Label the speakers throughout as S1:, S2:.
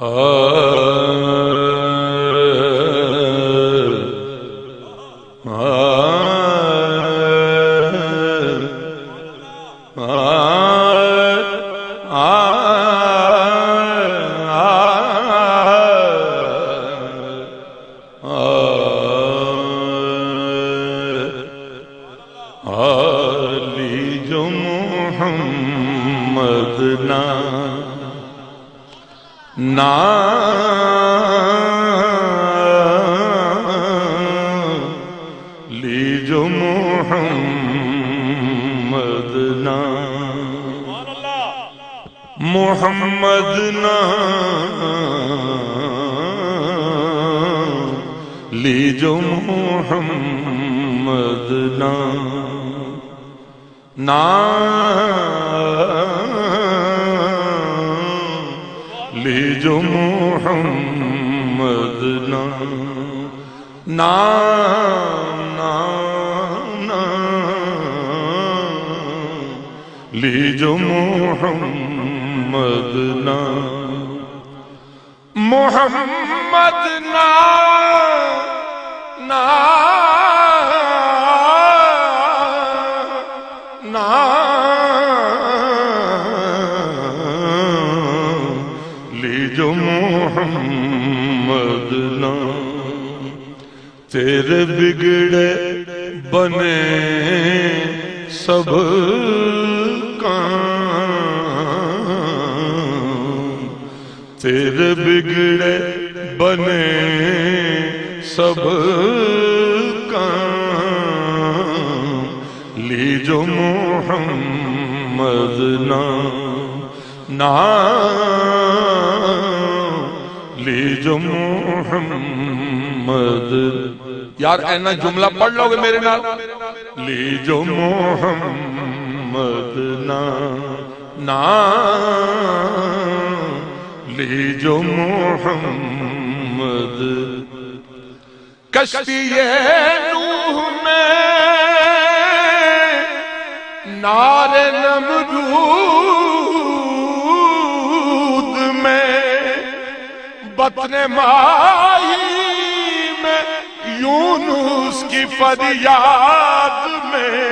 S1: علی جو محمد لی جو محمد محمد لی جو محمد لی جو محمد لی جو محمد محمد لی جو محمد تیرے بگڑے بنے سب کام تیرے بگڑے بنے سب کام لی جو محمد لی جو محمد یار اینا جملہ پڑھ لو گے میرے نال لی جو محمد لی جو محمد کشتی نوح میں نار نمرود میں بطن ماہی میں یونس کی فریاد میں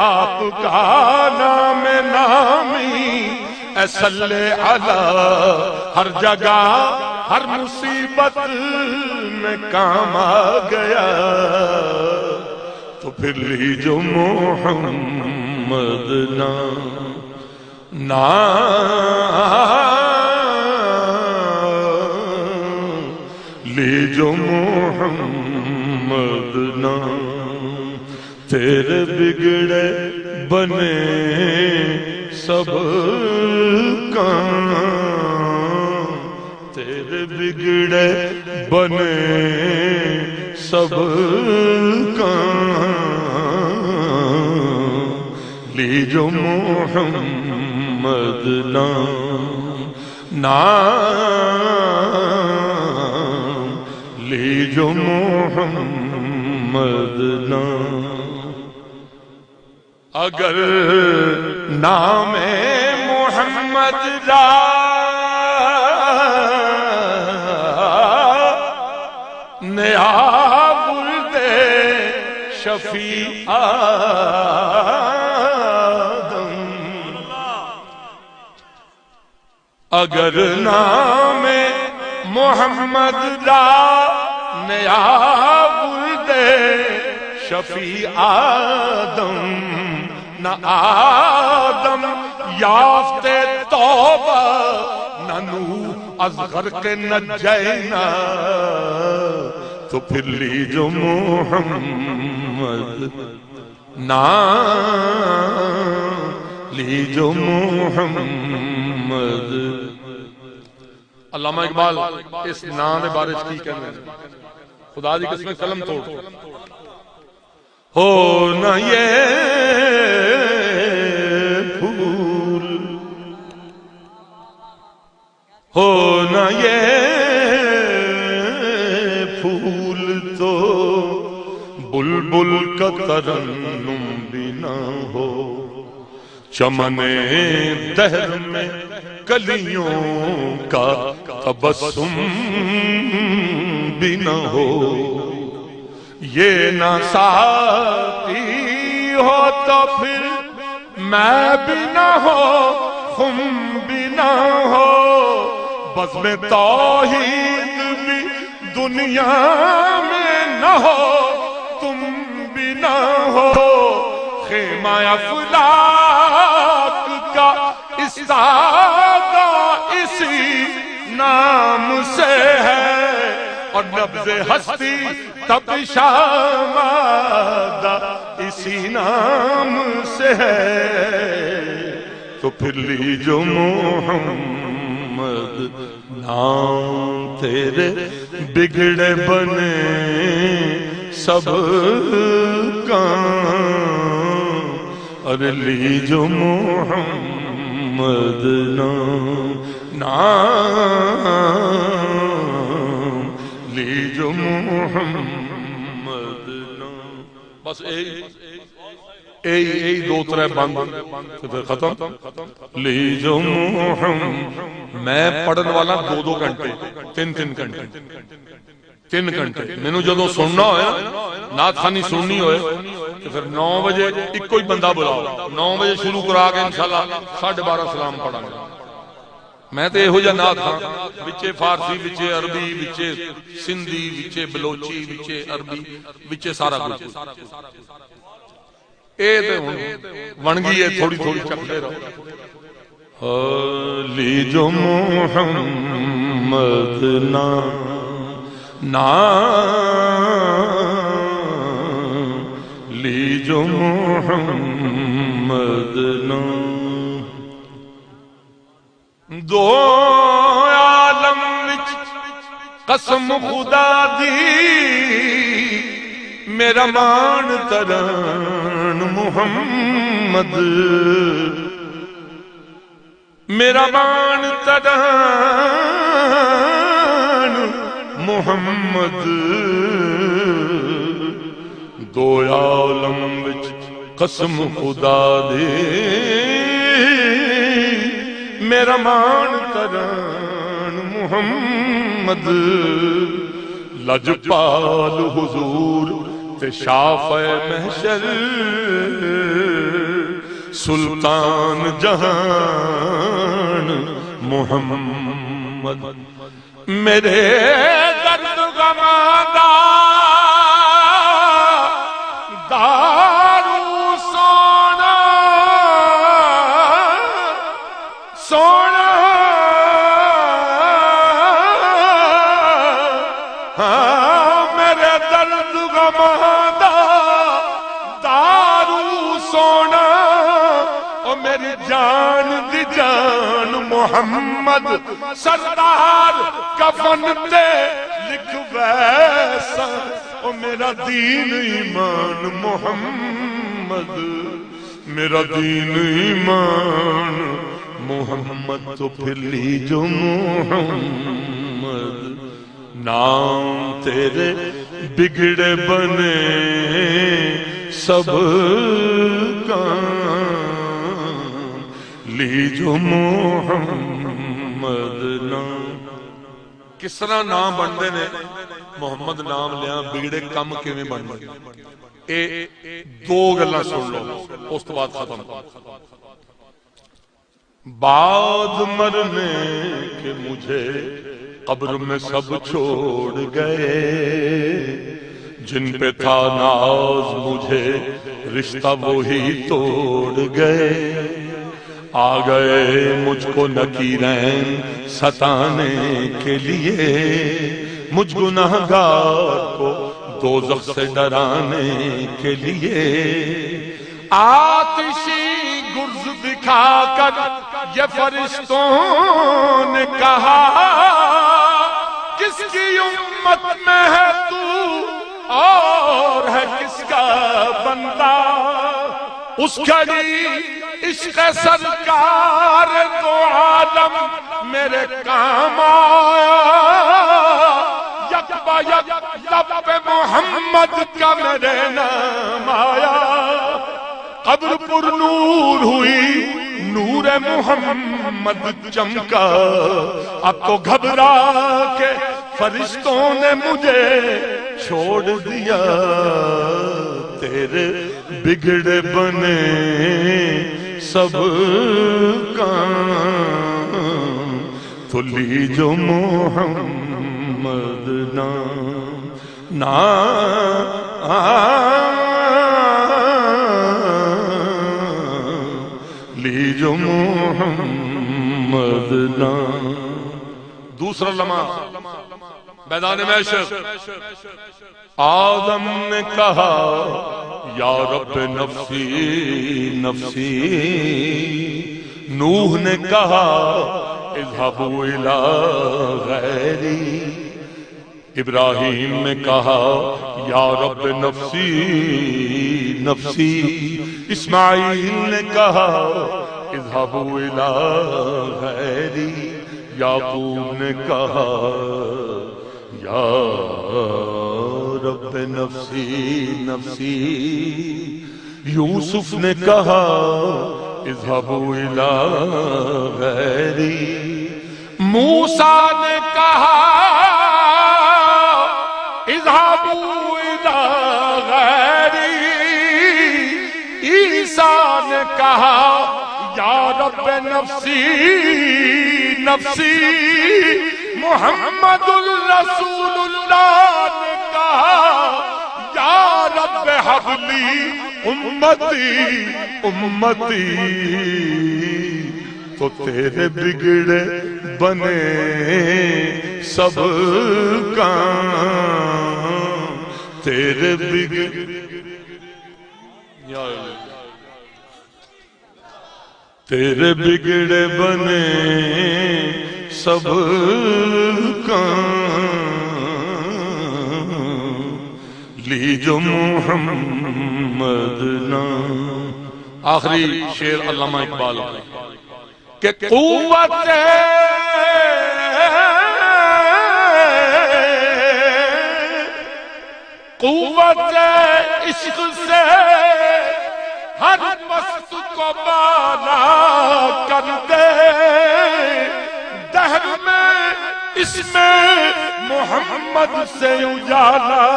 S1: آپ کا نام نامی اے صلی علی ہر جگہ ہر مصیبت میں کام آ گیا تو پھر لی جو محمد لی جو محمد تیرے بگڑے بنے سب کام تیرے بگڑے بنے سب کام لی جو محمد لی جو محمد اگر نام محمد نیا ولد شفیع آدم اگر نام محمد نیا ولد شفیع آدم نہ آدم یافتے توبہ نہ نوح از غرق نجینا تو پھر لی جو محمد لی جو محمد علامہ اقبال اس نام دے بارے کی کہنے خدا دی قسم قلم توڑ ہونا یہ پھول ہونا یہ پھول تو بلبل کا ترنم بھی نہ ہو چمن دہر میں کلیوں کا تبسم بھی نہ ہو، یہ نہ ساقی ہو تو پھر میں بھی نہ ہو، تم بھی نہ ہو، بزم توحید بھی دنیا میں نہ ہو، تم بھی نہ ہو، خیمہ افلاک کا استادہ اسی نام سے ہے، اور نبض ہستی تب شامادہ اسی نام سے ہے، تو پھر لیجو محمد نام تیرے بگڑے بنے سب کام، اور لیجو محمد نام لیجو محمد نام۔ بس ایک دو ترے بند پھر ختم۔ لیجو محمد، میں پڑھن والا 2 گھنٹے 3 گھنٹے 3 گھنٹے مینو جدو سننا ہوئے نعت خوانی سننی ہوئے تو پھر 9 بجے ایک کوئی بندہ بلاؤ، 9 بجے شروع کرا کے انشاءاللہ 12:30 سلام پڑھا گا۔ میں تے ہو جا نعت خان بچے فارسی بچے عربی بچے سندھی بچے بلوچی بچے عربی بچے سارا کچھ، اے تے بن گئی ہے تھوڑی تھوڑی چکتے رہو۔ لیجو محمد نام لیجو محمد نام، دو عالم وچ قسم خدا دی میرا مان تران محمد، میرا مان تران محمد، دو عالم وچ قسم خدا دی میرا مان تران محمد، لجپال حضور تے شافع محشر سلطان جہان محمد، میرے درد غمادہ دارو سونا سونا، میرے درد غمادہ دارو سونا، اور میری جان دی جان محمد سردار کفن تے لکھ ویسا، اور میرا دین ایمان محمد، میرا دین ایمان محمد، تو پھر لیجو محمد نام تیرے بگڑے بنے سب کام، لیجو محمد نام۔ کس طرح نام بنتے نے محمد نام لیا بگڑے کم کیویں بن گئے، اے 2 گلاں سن لو اس تو بعد ختم۔ بعد مرنے کے مجھے قبر میں سب چھوڑ گئے، جن پہ تھا ناز مجھے رشتہ وہی توڑ گئے، آ گئے مجھ کو نکیرین ستانے کے لیے، مجھ گناہگار کو دوزخ سے ڈرانے کے لیے، آتشی گرز دکھا کر یہ فرشتوں نے کہا، کس کی امت میں ہے تو اور ہے کس کا بندہ، اس گھڑی عشق سرکار تو عالم میرے کام آیا، یک با یک لب پہ محمد کا میرے نام آیا، قبر پر نور ہوئی نور محمد چمکا، اب تو گھبرا کے فرشتوں نے مجھے چھوڑ دیا، تیرے بگڑے بنے سب کام، تو لیجو محمد لیجو محمد نام۔ دوسرا لمحہ میدان محشر، آدم نے کہا یا رب نفسی نفسی، نوح نے کہا اذهبوا الی غیری، ابراہیم نے کہا یا رب نفسی نفسی، اسماعیل نے کہا اذهبوا الی غیری، یعقوب نے کہا یا رب نفسی نفسی، یوسف نے کہا اذهبوا الی غیری، موسیٰ نے کہا اذهبوا الی غیری، عیسیٰ نے کہا یا رب نفسی نفسی، محمد الرسول اللہ نے کہا یا رب حب لی امتی امتی، تو تیرے بگڑے بنے سب کام، تیرے تیرے بگڑے بنے سب کام، لیجو محمد نام۔ آخری شعر علامہ اقبال کہ قوت عشق سے ہر مست کو بالا کر دے، دہر میں اس میں محمد سے اجالا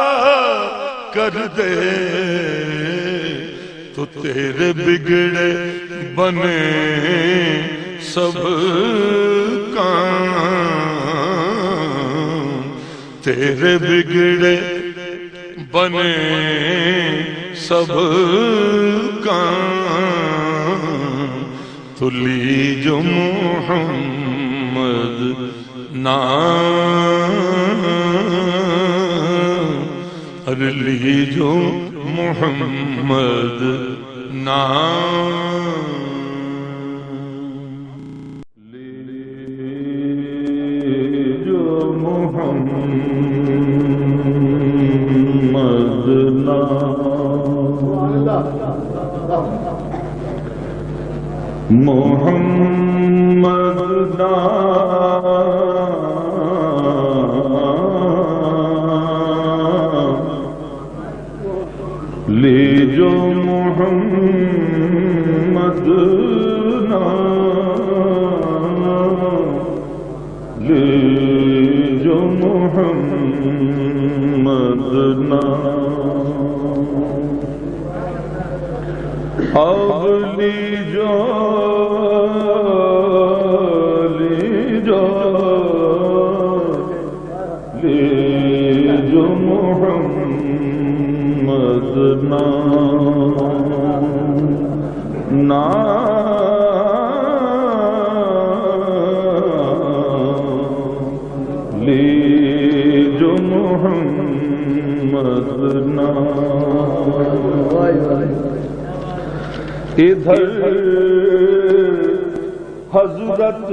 S1: کر دے، تو تیرے بگڑے بنے سب کام، تیرے بگڑے بنے سب کام، تو لیجو محمد نام، ارے لیجو محمد نام، لیجو محمد محمد نام، لیجو محمد نام، لیجو محمد نام، اب لیجو لیجو محمد نام، لیجو محمد نام، ادھر حضرت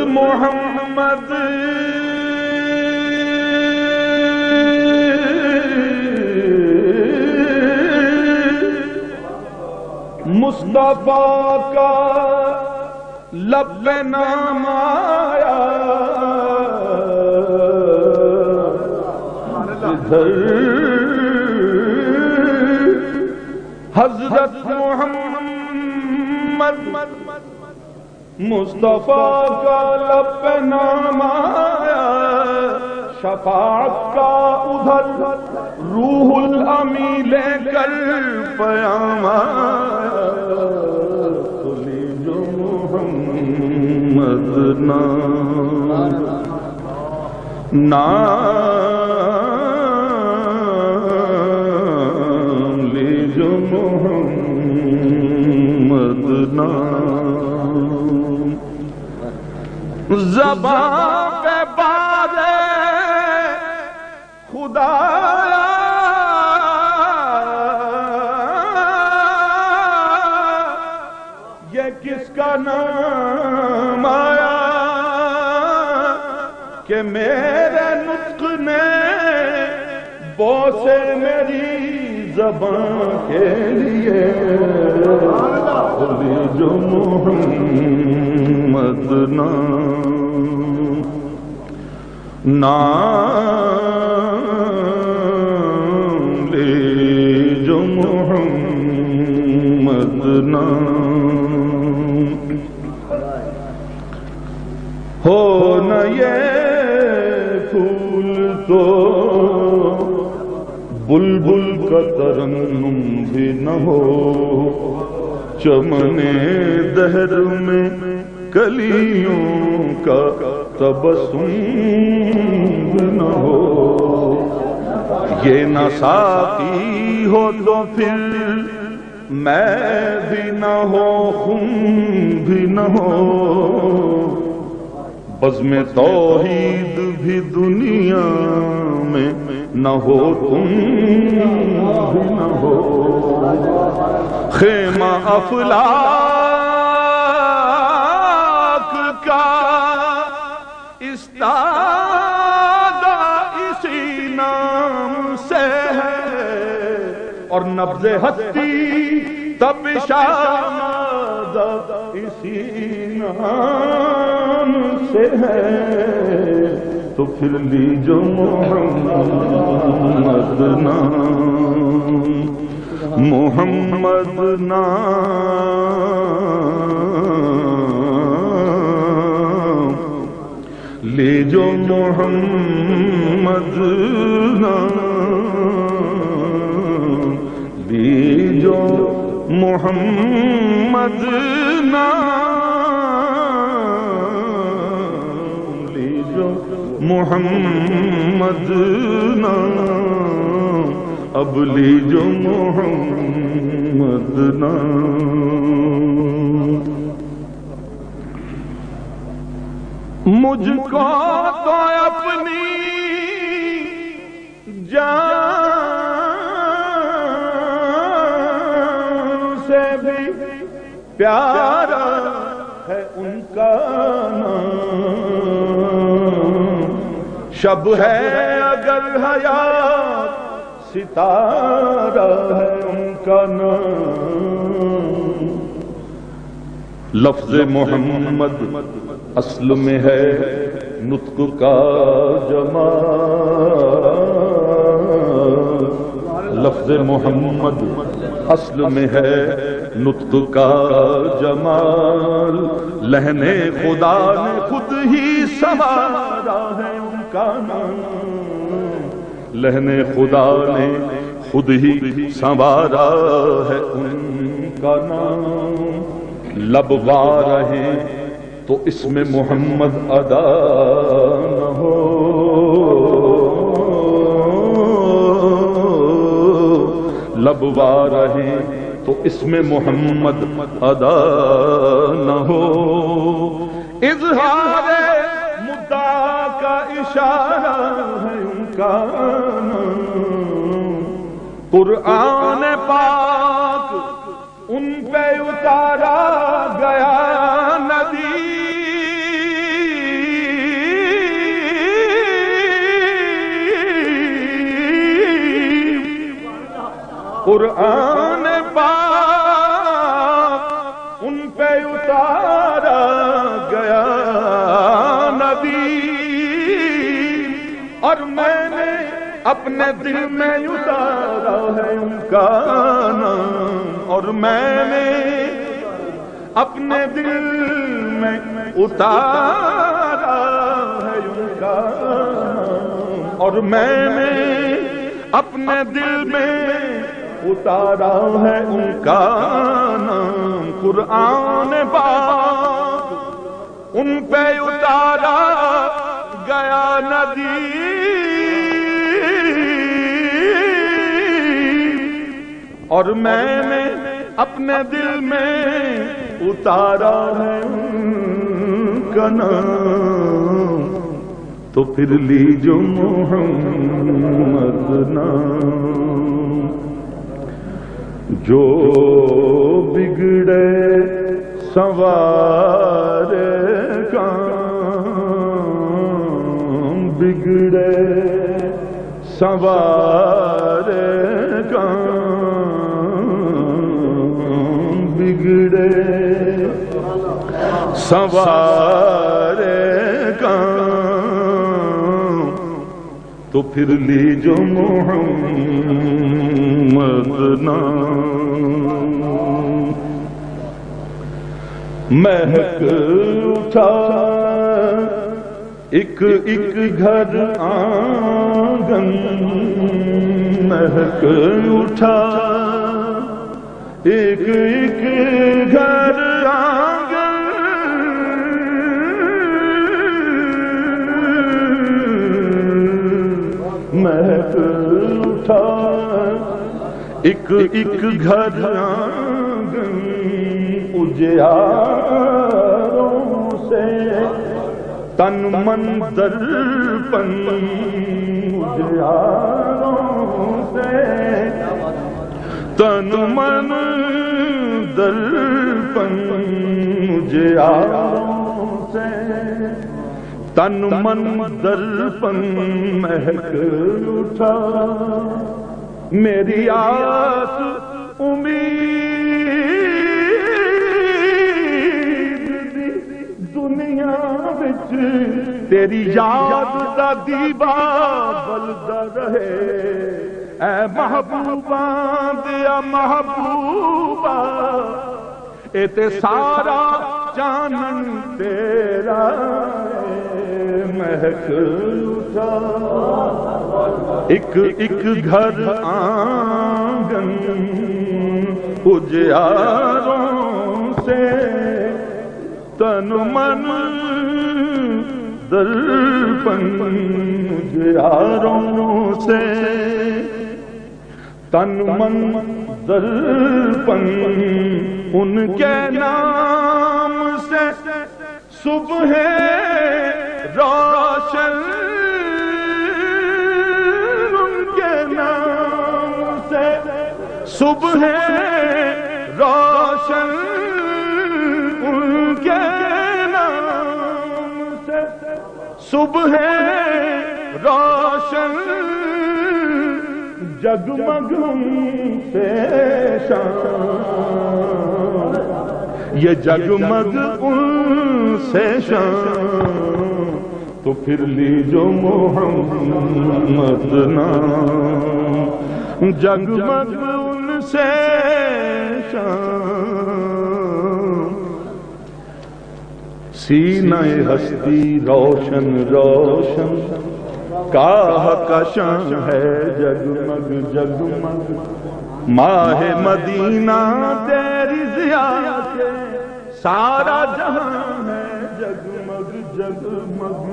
S1: محمد مصطفیٰ کا لب پہ نام آیا، ادھر حضرت محمد
S2: مصطفیٰ کا لب پہ نام آیا، شفاعت کا ادھر روح الامی لے کر پیام آیا، سنی جو محمد نام لی جو محمد نام، زبان پہ باد خدا یہ کس کا نام آیا کہ میرے نطق نے بوسے میری زبان کے لیے، لی جو محمد نام، نام لی جو محمد نام، ہو نہ یہ پھول تو بلبل کا ترنم بھی نہ ہو، چمن دہر میں کلیوں کا تبسم بھی نہ ہو، یہ نہ ساقی ہو تو پھر میں بھی نہ ہو، خم بھی نہ ہو، بزم توحید بھی دنیا میں نہ ہو، تم بھی نہ ہو، خیمہ افلاک کا استادہ اسی نام سے ہے، اور نبض ہستی تب شامادہ اسی نام سے ہے، تو پھر لی جو محمد نام، محمد نام، لی جو محمد نام، لی جو محمد نام، لی جو محمد نام، اب لی جو محمد نام، مجھ کو تو اپنی جان سے بھی پیارا ہے ان کا نام، شب ہے اگر حیات ستارہ ہے ان کا نام، لفظ محمد اصل میں ہے نطق کا جمال، لفظ محمد اصل میں ہے نطق کا جمال، لہن خدا نے خود ہی سنوارا ہے ان کا نام، لہن خدا نے خود ہی سنوارا ہے ان کا نام، لب وار ہیں تو اس میں محمد ادا نہ ہو، لب وار ہیں تو اس میں محمد ادا نہ ہو، اظہار مدعا کا اشارہ ہے ان کا نام، قرآن پاک ان پہ اتارا گیا ندی، قرآن پاک ان پہ اتارا گیا نبی، اور میں نے اپنے دل میں اتارا ہے ان کا نام، اور میں نے اپنے دل میں اتارا ہے ان کا نام، اور میں نے اپنے دل میں اتارا ہے ان کا نام، قرآن پاک ان پہ اتارا گیا ندی، اور میں نے اپنے دل میں اتارا ہے ان کا نام، تو پھر لیجو محمد نام۔ جو بگڑے سنوار کام، بگڑے سنوار کام، بگڑے سنوار کام، تو پھر لیجو محمد نام۔ مہک اٹھا ایک ایک گھر آنگن، مہک اٹھا ایک ایک گھر آنگن، مہک اٹھا ایک ایک گھر آنگن، اجیاروں سے تن من درپن، اجیاروں سے تن من درپن، اجیاروں سے تن من درپن، مہک اٹھا میری آس امید دی دنیا وچ تیری یاد دا دیوا بلدا رہے، اے محبوباں دیا محبوبہ، اے تے سارا چانن تیرا، مہک اٹھا ایک ایک گھر آنگن، اجیاروں سے تن من درپن، اجیاروں سے تن من درپن، ان کے نام سے صبح روشن، ان کے نام سے صبح روشن، ان کے نام سے صبح روشن، جگمگ سے شام، یہ جگمگ ان سے شام، تو پھر لیجو محمد نام، جگمگ ان سے شام، سینہ ہستی روشن روشن کاہ کشاں ہے، جگمگ جگمگ ماہ مدینہ تیری ضیا سے سارا جہاں ہے، جگمگ جگمگ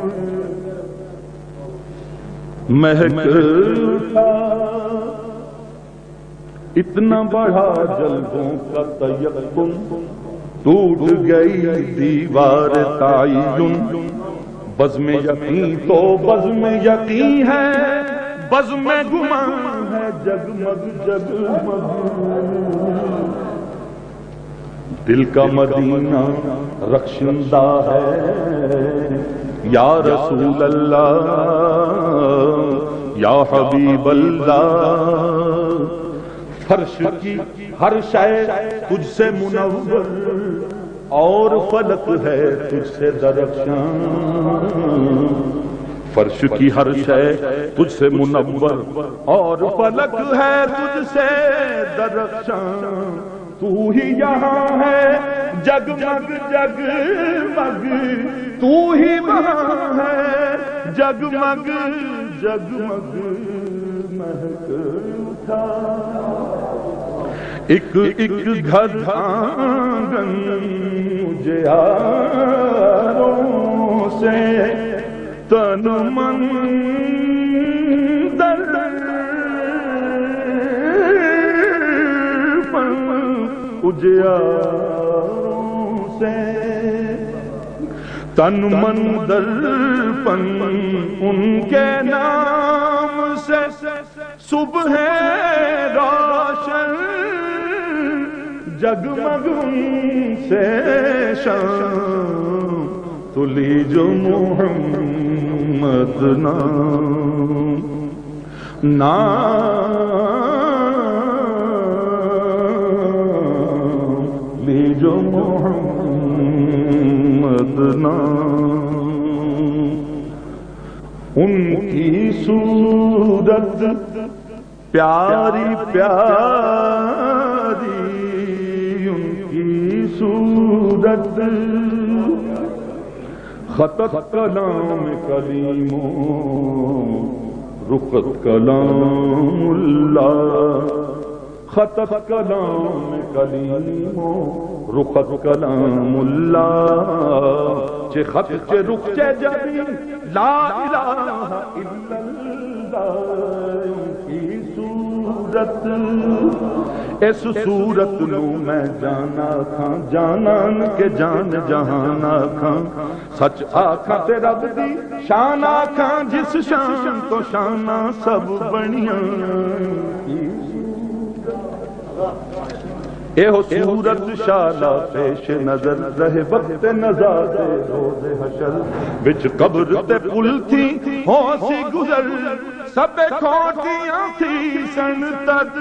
S2: مہک اٹھا اتنا بڑا جلووں کا تیقن، ٹوٹ گئی دیوار تعین، بزم یقین تو بزم یقین ہے، بزم گمان ہے، جگمگ جگمگ دل کا مدینہ رخشندہ ہے، یا رسول اللہ یا حبیب اللہ، فرش کی ہر شے تجھ سے منور، اور فلک ہے تجھ سے درخشاں، فرش کی ہر شے تجھ سے منور، اور فلک ہے تجھ سے درخشاں، تو ہی یہاں ہے جگمگ جگمگ تو ہی وہاں ہے، جگمگ جگمگ مہک اٹھا، ایک ایک گھر آنگن اجیاروں سے تن من در اجیاروں سے، تن من درپن ان کے نام سے، صبح روشن جگمگ ان سے شام، تلی جو محمد نام، لی جو محمد نام، ان کی صورت پیاری پیاری، ان کی صورت خطت کلام کلیموں، رخت کلام اللہ، خطت کلام کلیموں، رخت کلام اللہ، چے خط چے رخ چے جبی لا الہ الا اللہ، ان کی صورت اس صورت نو میں جانا کھاں، جانان کے جان جہان آکھاں، سچ آکھاں تے رب دی شان آکھاں، جس شان تو شاناں سب بنیاں، اے ہو صورت شالا پیش نظر، رہے وقت نظر روز حشر، بچ قبر تے پل تھی ہو سی گزر، سب کھوٹیاں تھی سن تد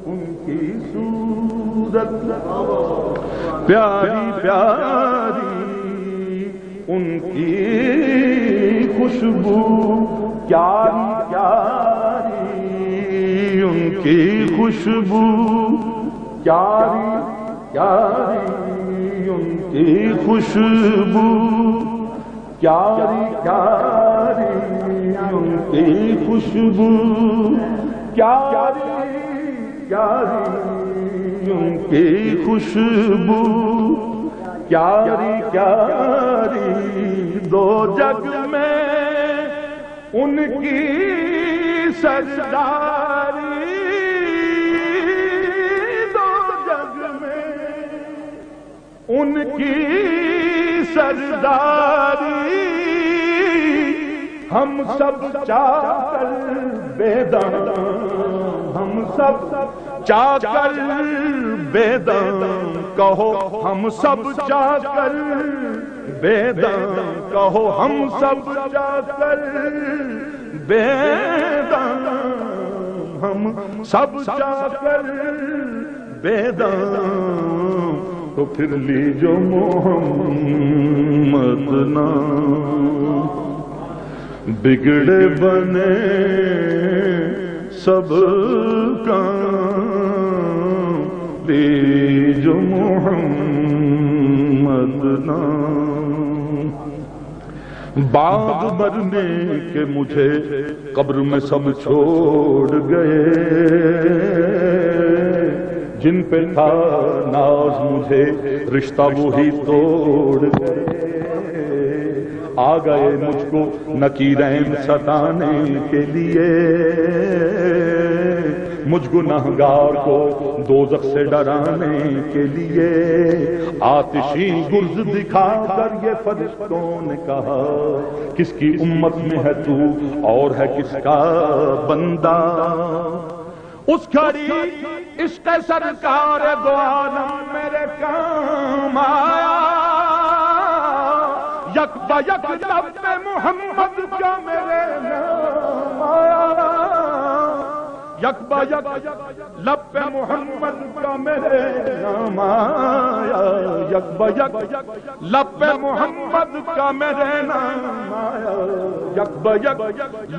S2: ان کی صورت پیاری پیاری، ان کی خوشبو پیاری پیاری، ان کی خوشبو پیاری پیاری، ان کی خوشبو پیاری پیاری، ان کی خوشبو پیاری پیاری، ان کی خوشبو پیاری پیاری، دو جگ میں ان کی سرداری، دو جگ میں ان کی سرداری، ہم سب چاہ کر بیدان، ہم سب چاہ کر بیدان، کہو ہم سب چاہ کر بیدان، کہو ہم سب چاہ کر بیدان، ہم سب چاہ کر بیدان، تو پھر لیجو محمد نام، بگڑے بنے سب کام، لیجو محمد نام، بعد مرنے کے مجھے قبر میں سب چھوڑ گئے، جن پہ تھا ناز مجھے رشتہ وہی توڑ گئے، آ گئے مجھ کو نکیرین ستانے کے لیے، مجھ گنہگار کو دوزخ سے ڈرانے کے لیے، آتشی گرز دکھا کر یہ فرشتوں نے کہا، کس کی امت میں ہے تو اور ہے کس کا بندہ، اس گھڑی عشق سرکار دو عالم میرے کام آیا، یک با یک لب پہ محمد کا میرے نام آیا، یک با یک لب پہ محمد کا میرے نام آیا، یک با یک لب پہ محمد کا میرے نام آیا، یک با یک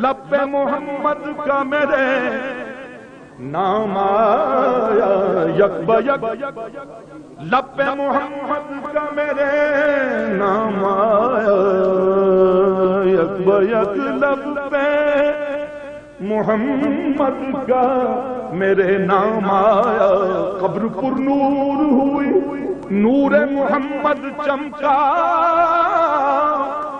S2: لب پہ محمد کا میرے نام آیا، یک بیک لب پہ محمد کا میرے نام آیا، یک بیک لب پہ محمد کا میرے نام آیا، قبر پر نور ہوئی، نور محمد چمکا،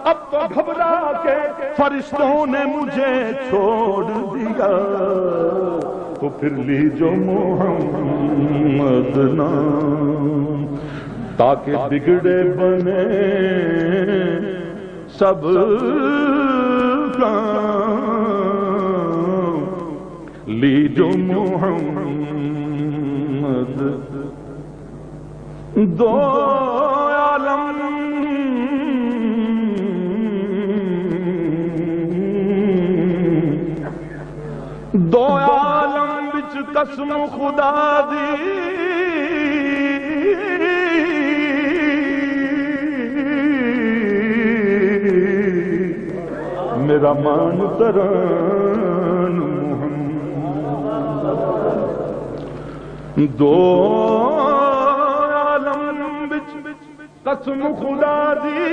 S2: اب تو گھبرا کے فرشتوں نے مجھے چھوڑ دیا، تو پھر لیجو محمد نام، تاکہ بگڑے بنے سب کام، لیجو محمد دو عالم دو عالم بچ قسم خدا دی، میرا مان تران محمد، دو عالم بچ قسم خدا دی،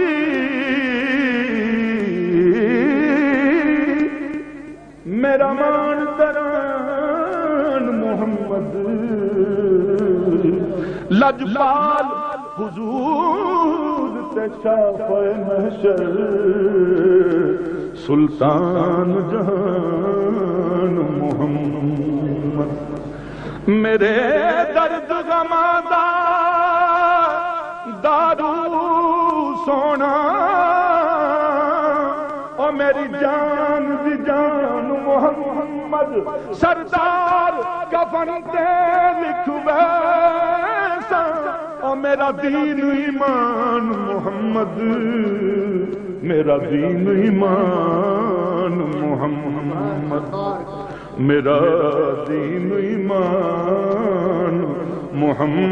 S2: میرا مان تران محمد، لجپال حضور تے شافع محشر، سلطان جہان محمد، میرے درد غمادہ دارو سونا، او میری جان دی جان محمد، سردار کفن تے لکھوے سا، او میرا دین ایمان محمد، میرا دین ایمان محمد، میرا دین ایمان محمد،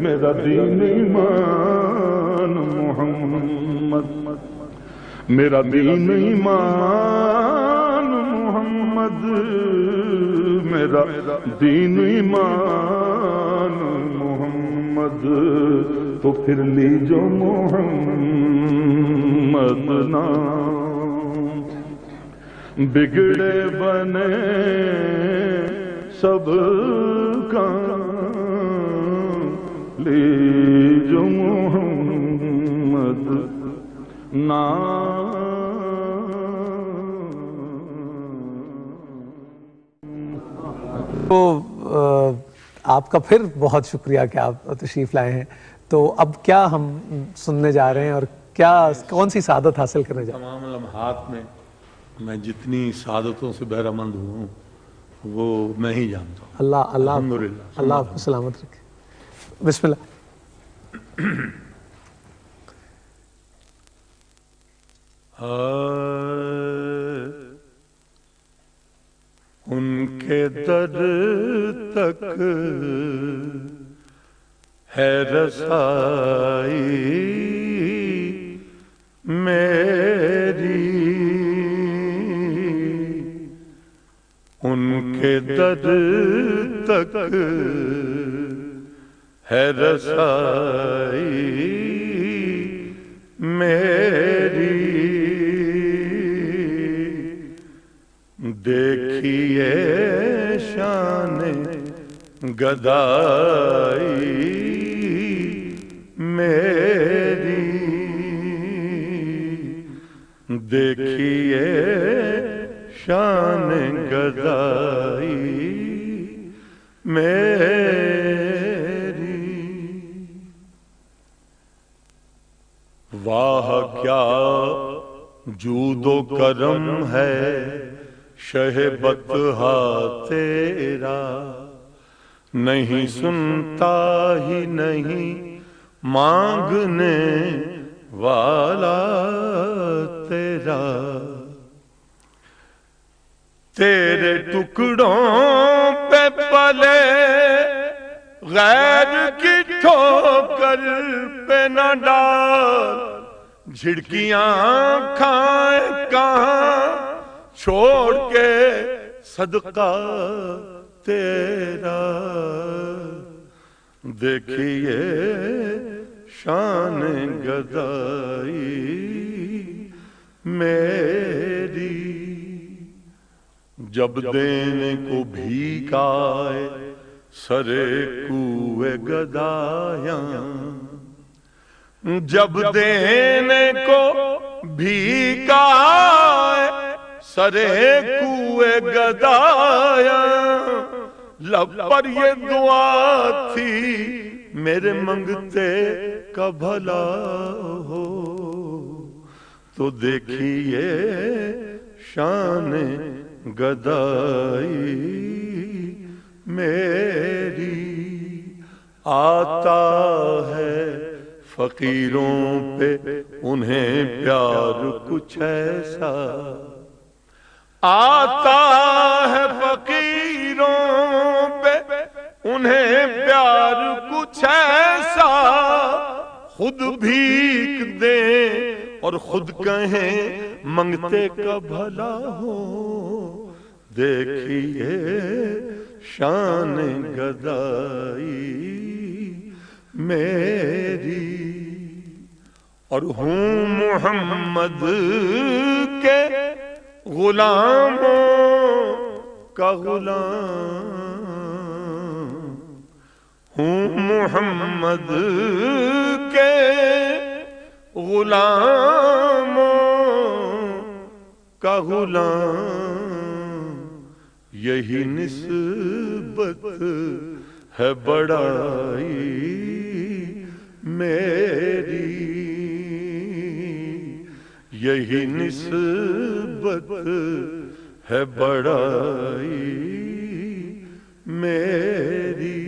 S2: میرا دین ایمان محمد، میرا دین ایمان محمد، میرا دین ایمان محمد، تو پھر لیجو محمد نام، بگڑے بنے سب کام، لیجو محمد نام۔
S3: تو آپ کا پھر بہت شکریہ کہ آپ تشریف لائے ہیں، تو اب کیا ہم سننے جا رہے ہیں اور کیا کون سی سعادت حاصل کرنے جا رہے ہیں؟
S1: تمام لمحات میں میں جتنی سعادتوں سے بہرہ مند ہوں وہ میں ہی جانتا ہوں۔
S3: اللہ اللہ
S1: الحمدللہ،
S3: اللہ آپ کو سلامت رکھے۔ بسم اللہ۔
S1: ان کے در تک ہے رسائی میری، ان کے در تک ہے رسائی میری، دیکھیے شان گدائی میری، دیکھیے شان گدائی میری، واہ کیا جود و کرم ہے شہ بطحا تیرا، نہیں سنتا ہی نہیں مانگنے والا تیرا، تیرے ٹکڑوں پہ پلے غیر کی ٹھوکر پہ نہ ڈال، جھڑکیاں کھائیں کہاں چھوڑ کے
S2: صدقہ تیرا، دیکھیے شان گدائی میری، جب دینے کو بھیک آئے سرے کوئے گدایاں، جب دینے کو بھیک آئے سرے کوئے گدایاں، لب پر یہ دعا تھی میرے منگتے کا بھلا ہو، تو دیکھیے شان گدائی میری، آتا ہے فقیروں پہ انہیں پیار کچھ ایسا، آتا ہے فقیروں پہ انہیں پیار کچھ ایسا، خود بھیک دیں اور خود کہیں منگتے کا بھلا ہو، دیکھیے شان گدائی میری، اور ہوں محمد کے غلاموں کا غلام، ہوں محمد کے غلاموں کا غلام، یہی نسبت ہے بڑائی میری، یہی نسبت ہے بڑائی میری،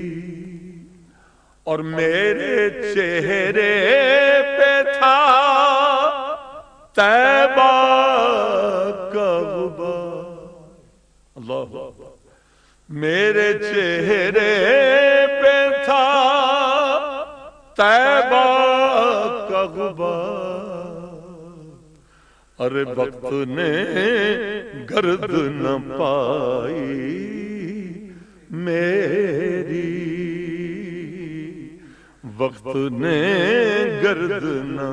S2: اور میرے چہرے پہ تھا طیبہ کا غبار، اللہ میرے چہرے پہ تھا طیبہ کا غبار، ارے وقت نے گرد نہ پائی میری، وقت نے گرد نہ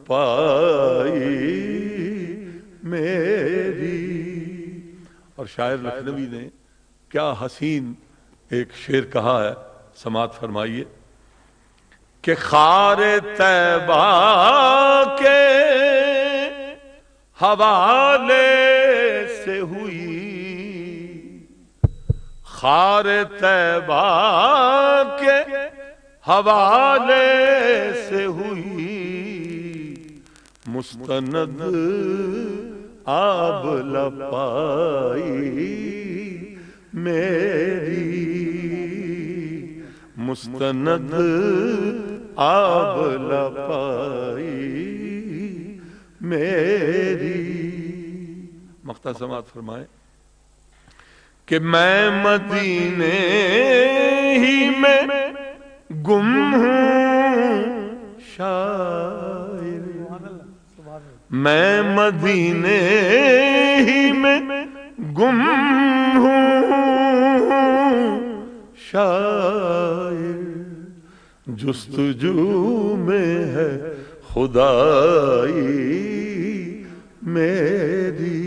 S2: پائی میری۔ اور شاعر لکھنوی نے کیا حسین ایک شعر کہا ہے، سماعت فرمائیے کہ خار طیبہ کے حوالے سے ہوئی، خار طیبہ کے حوالے سے ہوئی، مستند آب لپائی میری، مستند آب لپائی میری۔ مقطع سماعت فرمائے کہ میں مدینے ہی میں گم ہوں شاعر، میں مدینے ہی میں گم ہوں شاعر، جستجو میں ہے خدائی میری،